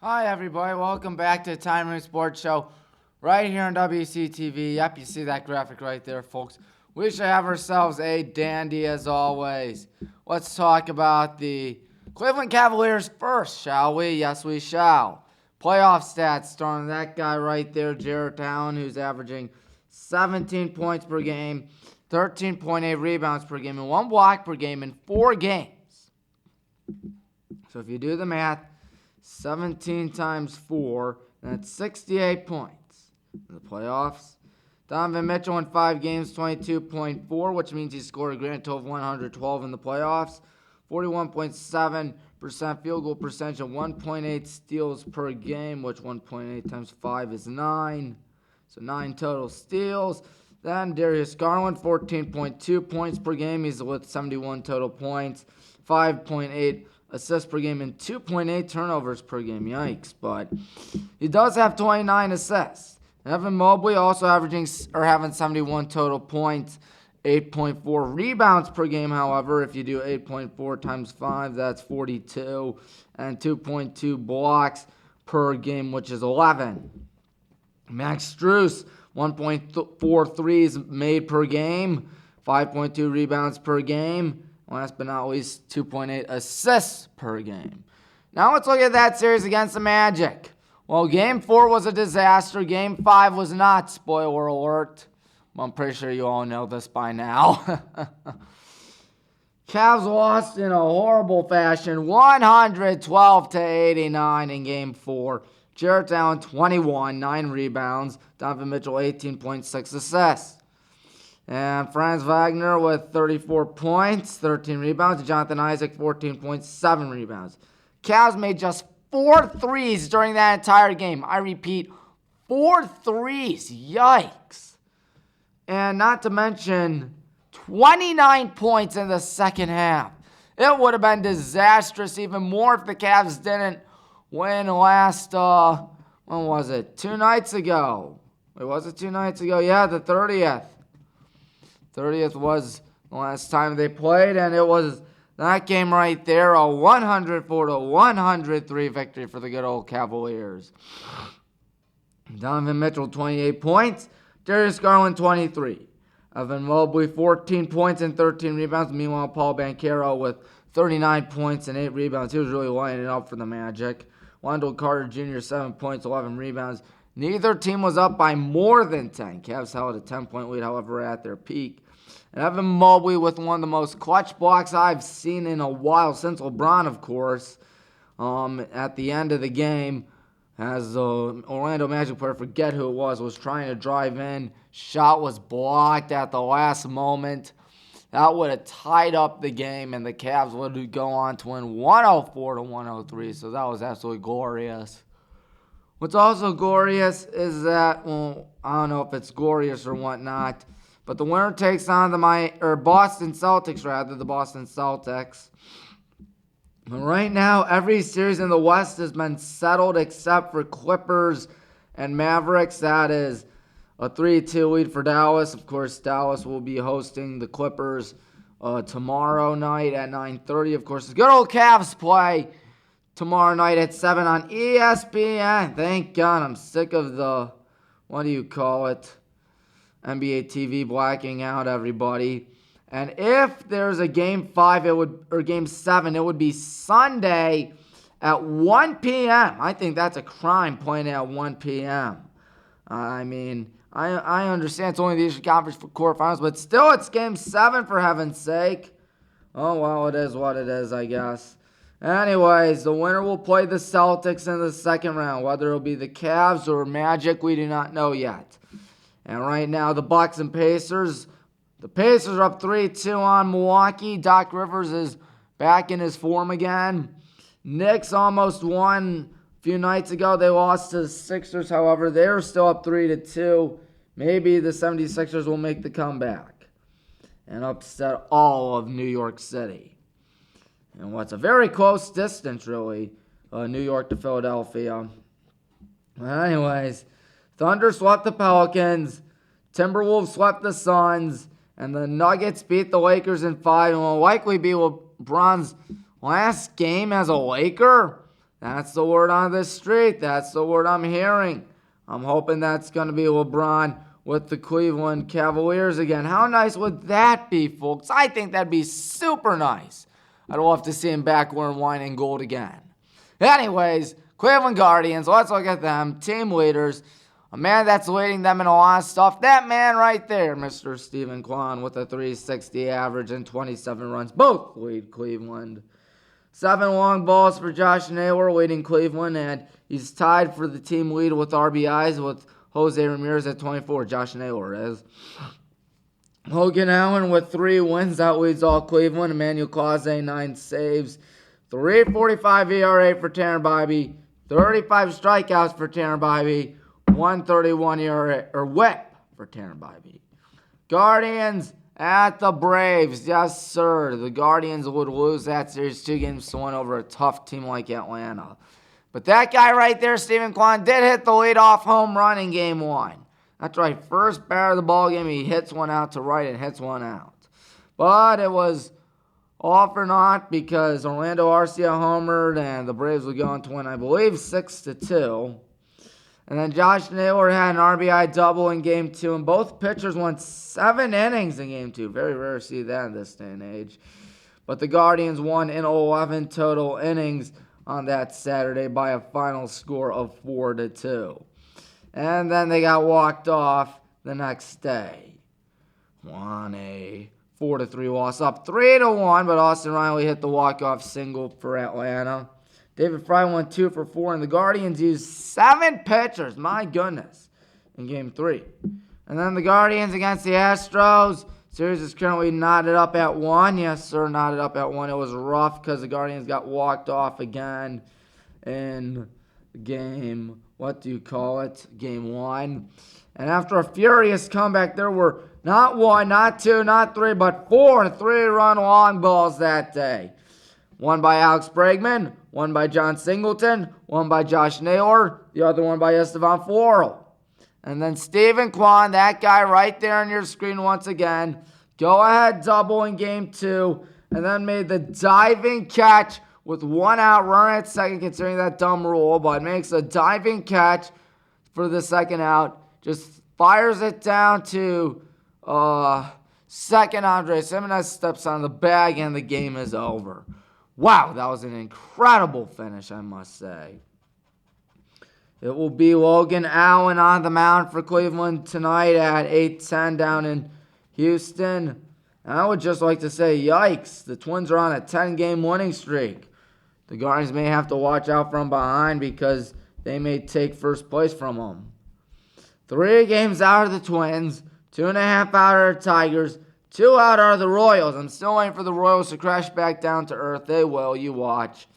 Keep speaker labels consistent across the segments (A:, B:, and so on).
A: Hi, everybody. Welcome back to the Tommy Maroon Sports Show right here on WCTV. Yep, you see that graphic right there, folks. We should have ourselves a dandy as always. Let's talk about the Cleveland Cavaliers first, shall we? Yes, we shall. Playoff stats starting that guy right there, Jarrett Allen, who's averaging 17 points per game, 13.8 rebounds per game, and 1 block per game in 4 games. So if you do the math, 17 times 4, that's 68 points in the playoffs. Donovan Mitchell in 5 games, 22.4, which means he scored a grand total of 112 in the playoffs. 41.7% field goal percentage and 1.8 steals per game, which 1.8 times 5 is 9. So 9 total steals. Then Darius Garland, 14.2 points per game. He's with 71 total points, 5.8 assists per game, and 2.8 turnovers per game. Yikes. But he does have 29 assists. Evan Mobley also having 71 total points, 8.4 rebounds per game. However, if you do 8.4 times 5, that's 42, and 2.2 blocks per game, which is 11. Max Strus, 1.4 threes made per game, 5.2 rebounds per game. Last but not least, 2.8 assists per game. Now let's look at that series against the Magic. Well, Game 4 was a disaster. Game 5 was not. Spoiler alert. Well, I'm pretty sure you all know this by now. Cavs lost in a horrible fashion, 112-89 in Game 4. Jarrett Allen, 21, 9 rebounds. Donovan Mitchell, 18.6 assists. And Franz Wagner with 34 points, 13 rebounds. Jonathan Isaac, 14.7 rebounds. Cavs made just 4 threes during that entire game. I repeat, 4 threes. Yikes. And not to mention 29 points in the second half. It would have been disastrous even more if the Cavs didn't win last, when was it? 2 nights ago. Wait, was it 2 nights ago? Yeah, the 30th. 30th was the last time they played, and it was that game right there, a 104-103 victory for the good old Cavaliers. Donovan Mitchell, 28 points. Darius Garland, 23. Evan Mobley, 14 points and 13 rebounds. Meanwhile, Paul Banchero with 39 points and 8 rebounds. He was really lining it up for the Magic. Wendell Carter Jr., 7 points, 11 rebounds. Neither team was up by more than 10. Cavs held a 10-point lead, however, at their peak. And Evan Mobley with one of the most clutch blocks I've seen in a while, since LeBron, of course, at the end of the game, as the Orlando Magic player, forget who it was trying to drive in. Shot was blocked at the last moment. That would have tied up the game, and the Cavs would go on to win 104-103. So that was absolutely glorious. What's also glorious is that, well, I don't know if it's glorious or whatnot, but the winner takes on the Boston Celtics. The Boston Celtics. Right now, every series in the West has been settled except for Clippers and Mavericks. That is a 3-2 lead for Dallas. Of course, Dallas will be hosting the Clippers tomorrow night at 9:30. Of course, the good old Cavs play tomorrow night at 7 on ESPN. Thank God. I'm sick of the, what do you call it, NBA TV blacking out everybody. And if there's a Game 5, or Game 7, it would be Sunday at 1 p.m. I think that's a crime playing at 1 p.m. I mean, I understand it's only the Eastern Conference for quarterfinals, but still it's Game 7 for heaven's sake. Oh, well, it is what it is, I guess. Anyways, the winner will play the Celtics in the second round. Whether it'll be the Cavs or Magic, we do not know yet. And right now, the Bucks and Pacers. The Pacers are up 3-2 on Milwaukee. Doc Rivers is back in his form again. Knicks almost won a few nights ago. They lost to the Sixers. However, they're still up 3-2. Maybe the 76ers will make the comeback and upset all of New York City. And what's a very close distance, really, New York to Philadelphia. Anyways, Thunder swept the Pelicans. Timberwolves swept the Suns. And the Nuggets beat the Lakers in 5 and will likely be LeBron's last game as a Laker. That's the word on the street. That's the word I'm hearing. I'm hoping that's going to be LeBron with the Cleveland Cavaliers again. How nice would that be, folks? I think that'd be super nice. I'd love to see him back wearing wine and gold again. Anyways, Cleveland Guardians, let's look at them. Team leaders. A man that's leading them in a lot of stuff. That man right there, Mr. Stephen Kwan, with a 360 average and 27 runs. Both lead Cleveland. 7 long balls for Josh Naylor leading Cleveland, and he's tied for the team lead with RBIs with Jose Ramirez at 24. Josh Naylor is. Logan Allen with 3 wins. That leads all Cleveland. Emmanuel Clase, 9 saves. 3.45 ERA for Tanner Bybee. 35 strikeouts for Tanner Bybee. 1.31 ERA or WHIP for Tanner Bybee. Guardians at the Braves. Yes, sir. The Guardians would lose that series 2-1 over a tough team like Atlanta. But that guy right there, Stephen Kwan, did hit the leadoff home run in Game 1. That's right. First batter of the ball game, he hits one out to right and hits one out. But it was all for naught because Orlando Arcia homered and the Braves would go on to win, I believe, 6-2. And then Josh Naylor had an RBI double in Game 2, and both pitchers went 7 innings in Game 2. Very rare to see that in this day and age. But the Guardians won in 11 total innings on that Saturday by a final score of 4-2. And then they got walked off the next day. Won a 4-3 loss, up 3-1, but Austin Riley hit the walk-off single for Atlanta. David Fry went 2 for 4, and the Guardians used 7 pitchers, my goodness, in Game 3. And then the Guardians against the Astros. Series is currently knotted up at 1. Yes, sir, knotted up at 1. It was rough because the Guardians got walked off again in Game, Game 1. And after a furious comeback, there were not 1, not 2, not 3, but 4 3-run long balls that day. One by Alex Bregman, one by John Singleton, one by Josh Naylor, the other one by Estevan Floro. And then Stephen Kwan, that guy right there on your screen once again, go-ahead double in Game 2, and then made the diving catch with 1 out, runner at second, considering that dumb rule, but makes a diving catch for the second out, just fires it down to second. Andres Jimenez steps on the bag, and the game is over. Wow, that was an incredible finish, I must say. It will be Logan Allen on the mound for Cleveland tonight at 8:10 down in Houston. And I would just like to say, yikes, the Twins are on a 10-game winning streak. The Guardians may have to watch out from behind because they may take first place from them. 3 games out of the Twins, 2.5 out of the Tigers, 2 out are the Royals. I'm still waiting for the Royals to crash back down to earth. They will. You watch.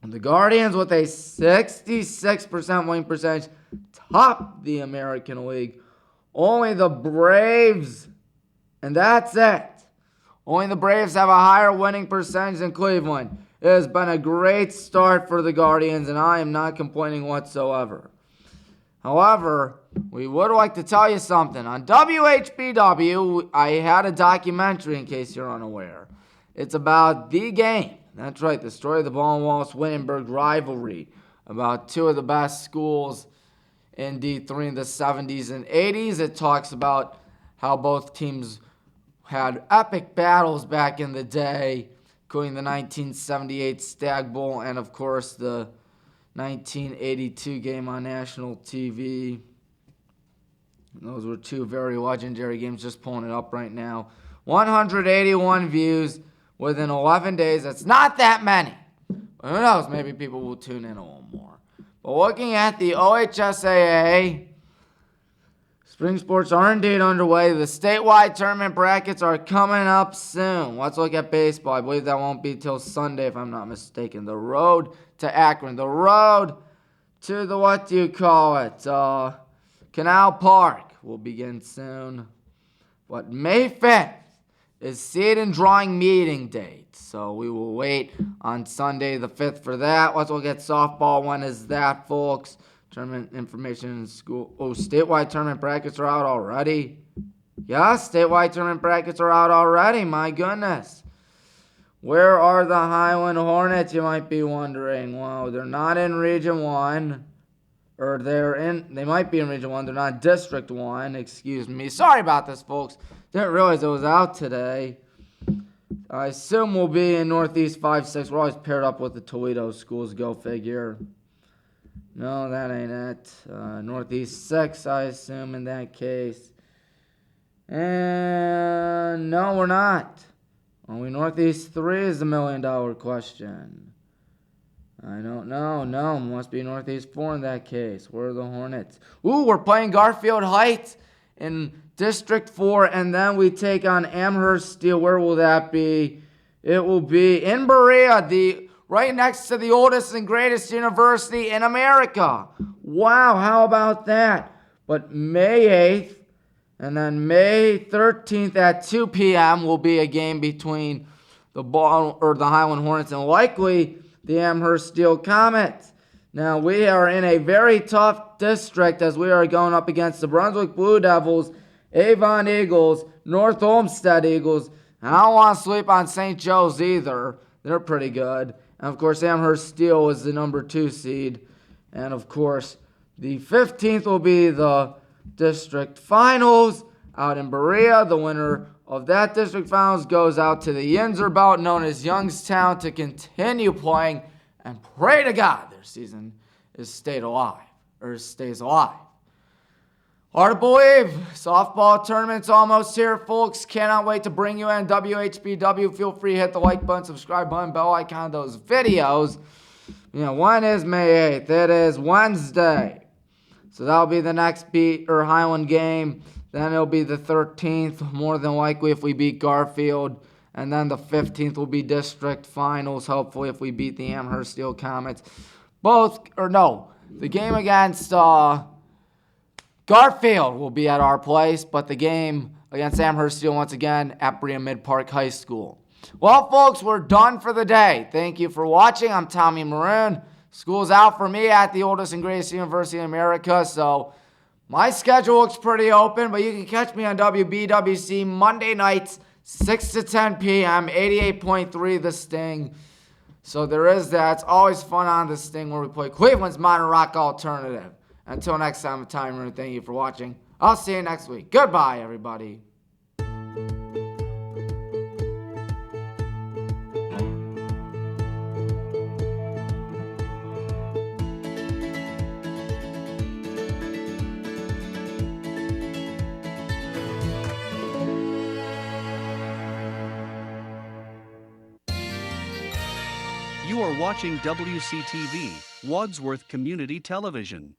A: And the Guardians with a 66% winning percentage top the American League. Only the Braves, and that's it. Only the Braves have a higher winning percentage than Cleveland. It has been a great start for the Guardians, and I am not complaining whatsoever. However, we would like to tell you something. On WHBW, I had a documentary, in case you're unaware. It's about the game. That's right, the story of the Baldwin Wallace-Wittenberg rivalry. About 2 of the best schools in D3 in the 70s and 80s. It talks about how both teams had epic battles back in the day, including the 1978 Stag Bowl and, of course, the 1982 game on national TV. Those were 2 very legendary games. Just pulling it up right now. 181 views within 11 days. That's not that many. But who knows? Maybe people will tune in a little more. But looking at the OHSAA, spring sports are indeed underway. The statewide tournament brackets are coming up soon. Let's look at baseball. I believe that won't be till Sunday, if I'm not mistaken. The road to Akron. The road to the, Canal Park will begin soon. But May 5th is seed and drawing meeting date. So we will wait on Sunday the 5th for that. Let's look at softball. When is that, folks? Tournament information in school. Oh, statewide tournament brackets are out already. Yes, statewide tournament brackets are out already. My goodness. Where are the Highland Hornets, you might be wondering? Well, they're not in Region 1. Or they might be in Region 1. They're not District 1. Excuse me. Sorry about this, folks. Didn't realize it was out today. I assume we'll be in Northeast 5-6. We're always paired up with the Toledo schools. Go figure. No, that ain't it. Northeast 6, I assume, in that case. And no, we're not. Are we Northeast 3 is the million-dollar question. I don't know. No, must be Northeast 4 in that case. Where are the Hornets? Ooh, we're playing Garfield Heights in District 4, and then we take on Amherst Steel. Where will that be? It will be in Berea, right next to the oldest and greatest university in America. Wow, how about that? But May 8th and then May 13th at 2 p.m. will be a game between the Highland Hornets and likely the Amherst Steel Comets. Now, we are in a very tough district as we are going up against the Brunswick Blue Devils, Avon Eagles, North Olmsted Eagles. And I don't want to sleep on St. Joe's either. They're pretty good. And, of course, Amherst Steel is the number 2 seed. And, of course, the 15th will be the district finals out in Berea. The winner of that district finals goes out to the Yinzer bout known as Youngstown to continue playing and pray to God their season stays alive. Hard to believe. Softball tournament's almost here, folks. Cannot wait to bring you in WHBW. Feel free to hit the like button, subscribe button, bell icon, those videos. When is May 8th? It is Wednesday. So that'll be the next Highland game. Then it'll be the 13th, more than likely if we beat Garfield. And then the 15th will be district finals, hopefully if we beat the Amherst Steel Comets. The game against Garfield will be at our place, but the game against Amherst Steel once again at Berea Mid Park High School. Well, folks, we're done for the day. Thank you for watching. I'm Tommy Maroon. School's out for me at the oldest and greatest university in America, so my schedule looks pretty open, but you can catch me on WBWC Monday nights, 6 to 10 p.m., 88.3 The Sting. So there is that. It's always fun on The Sting where we play Cleveland's modern rock alternative. Until next time, I'm Tommy Maroon. Thank you for watching. I'll see you next week. Goodbye, everybody.
B: You are watching WCTV, Wadsworth Community Television.